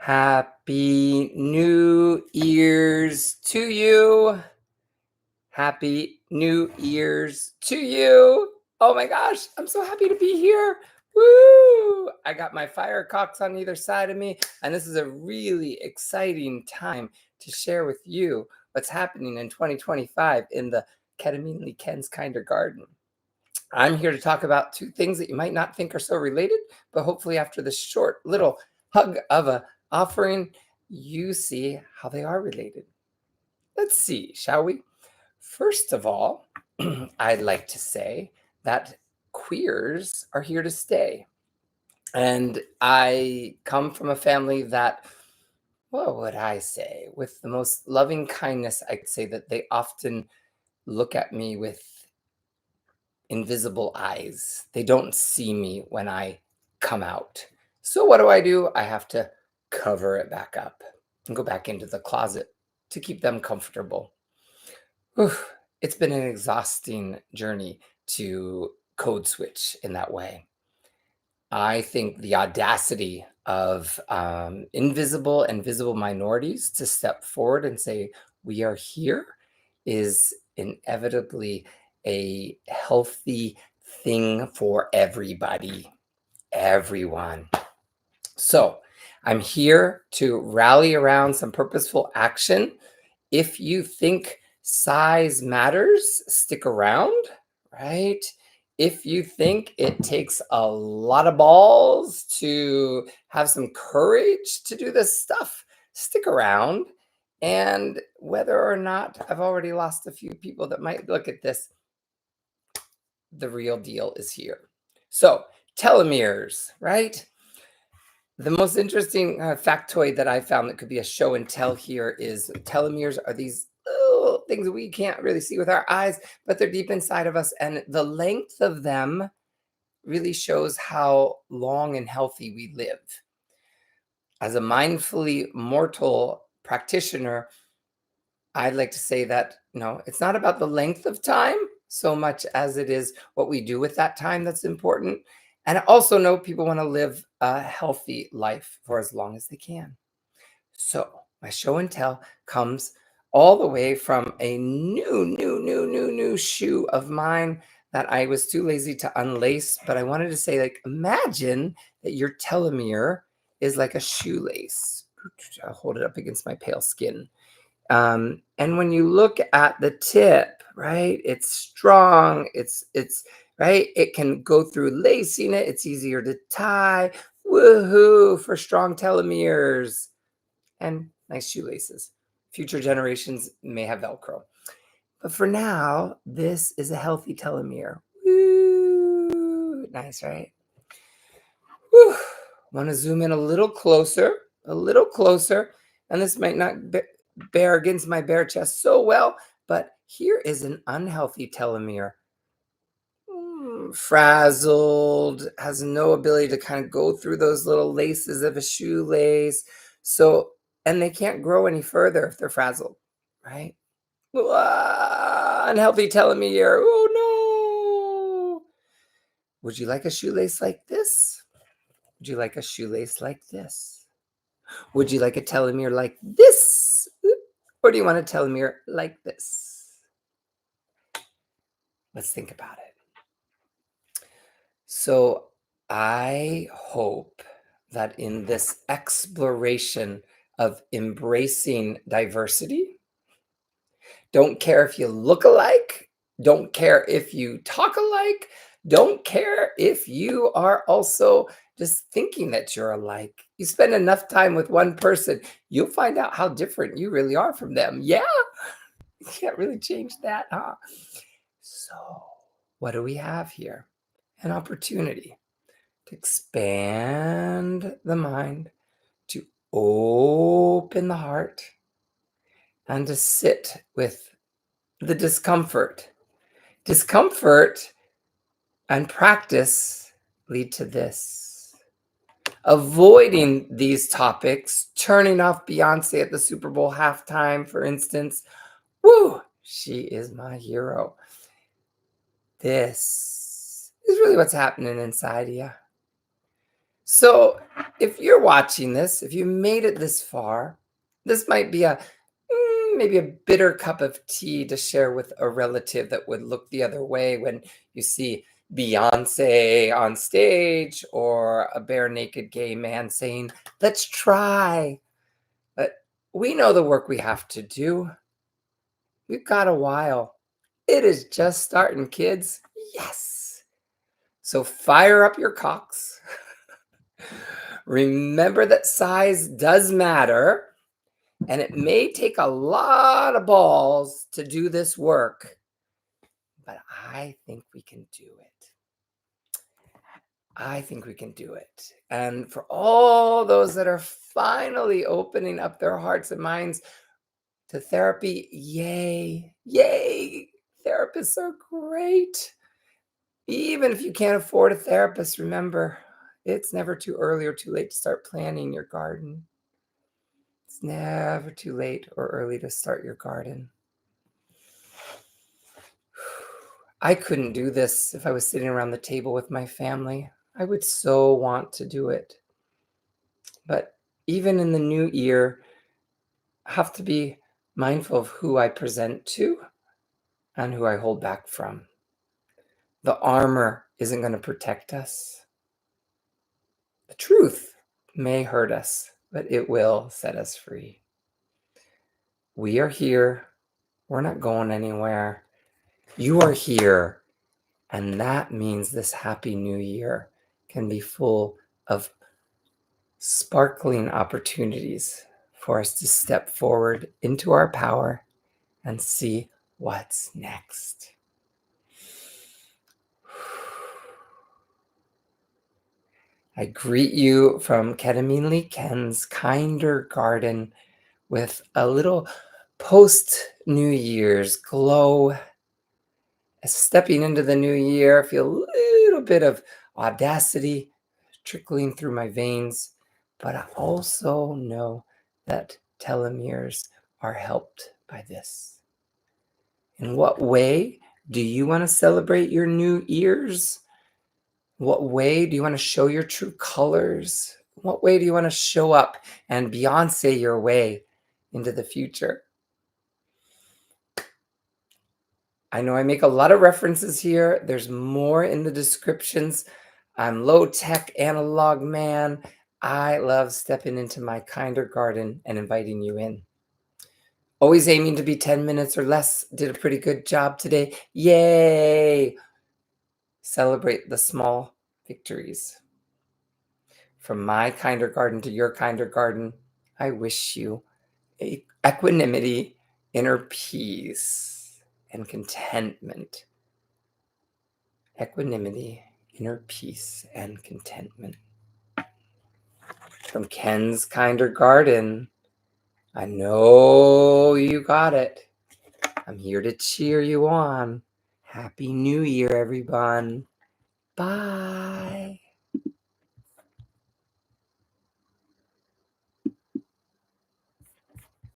Happy New Year's to you. Happy New Year's to you. Oh my gosh, I'm so happy to be here. Woo! I got my firecocks on either side of me, and this is a really exciting time to share with you what's happening in 2025 in the Ketamine Ken's Kinder Garden. I'm here to talk about two things that you might not think are so related, but hopefully after this short little hug of a offering, you see how they are related. Let's see, shall we? First of all, I'd like to say that queers are here to stay. And I come from a family that, what would I say, with the most loving kindness, I could say that they often look at me with invisible eyes. They don't see me when I come out. So what do? I have to cover it back up and go back into the closet to keep them comfortable. Whew, it's been an exhausting journey to code switch in that way. I think the audacity of invisible and visible minorities to step forward and say, we are here, is inevitably a healthy thing for everybody, everyone. So I'm here to rally around some purposeful action. If you think size matters, stick around, right? If you think it takes a lot of balls to have some courage to do this stuff, stick around. And whether or not I've already lost a few people that might look at this, the real deal is here. So, telomeres, right? The most interesting factoid that I found that could be a show and tell here is telomeres are these little things we can't really see with our eyes, but they're deep inside of us. And the length of them really shows how long and healthy we live. As a mindfully mortal practitioner, I'd like to say that, it's not about the length of time so much as it is what we do with that time that's important. And I also know people want to live a healthy life for as long as they can. So my show and tell comes all the way from a new shoe of mine that I was too lazy to unlace. But I wanted to say, like, imagine that your telomere is like a shoelace. I'll hold it up against my pale skin. And when you look at the tip, right, it's strong, it's right, it can go through lacing it, it's easier to tie. Woohoo for strong telomeres and nice shoelaces. Future generations may have Velcro. But for now, this is a healthy telomere. Woo! Nice, right? Whew. Want to zoom in a little closer, and this might not bear against my bare chest so well, but here is an unhealthy telomere. Frazzled, has no ability to kind of go through those little laces of a shoelace. So, and they can't grow any further if they're frazzled, right? Unhealthy telomere. Oh no. Would you like a shoelace like this? Would you like a shoelace like this? Would you like a telomere like this? Or do you want a telomere like this? Let's think about it. So I hope that in this exploration of embracing diversity, don't care if you look alike, don't care if you talk alike, don't care if you are also just thinking that you're alike. You spend enough time with one person, you'll find out how different you really are from them. Yeah, you can't really change that, huh? So, what do we have here? An opportunity to expand the mind, to open the heart, and to sit with the discomfort. Discomfort and practice lead to this. Avoiding these topics, turning off Beyonce at the Super Bowl halftime, for instance. Woo! She is my hero. This is really what's happening inside of you. So if you're watching this, if you made it this far, this might be maybe a bitter cup of tea to share with a relative that would look the other way when you see Beyonce on stage or a bare naked gay man saying, "Let's try." But we know the work we have to do. We've got a while. It is just starting, kids. Yes. So fire up your cocks. Remember that size does matter, and it may take a lot of balls to do this work, but I think we can do it. I think we can do it. And for all those that are finally opening up their hearts and minds to therapy, yay, yay. Therapists are great. Even if you can't afford a therapist, remember, it's never too early or too late to start planning your garden. It's never too late or early to start your garden. I couldn't do this if I was sitting around the table with my family. I would so want to do it. But even in the new year, I have to be mindful of who I present to and who I hold back from. The armor isn't going to protect us. The truth may hurt us, but it will set us free. We are here. We're not going anywhere. You are here. And that means this happy new year can be full of sparkling opportunities for us to step forward into our power and see what's next. I greet you from Ketamine Lee Ken's Kinder Garden with a little post New Year's glow. Stepping into the new year, I feel a little bit of audacity trickling through my veins, but I also know that telomeres are helped by this. In what way do you want to celebrate your new years? What way do you want to show your true colors? What way do you want to show up and Beyonce your way into the future? I know I make a lot of references here. There's more in the descriptions. I'm low-tech analog man. I love stepping into my kinder garden and inviting you in. Always aiming to be 10 minutes or less. Did a pretty good job today. Yay! Celebrate the small victories. From my kinder garden to your kinder garden, I wish you equanimity, inner peace, and contentment. Equanimity, inner peace, and contentment. From Ken's Kinder Garden, I know you got it. I'm here to cheer you on. Happy New Year, everyone. Bye.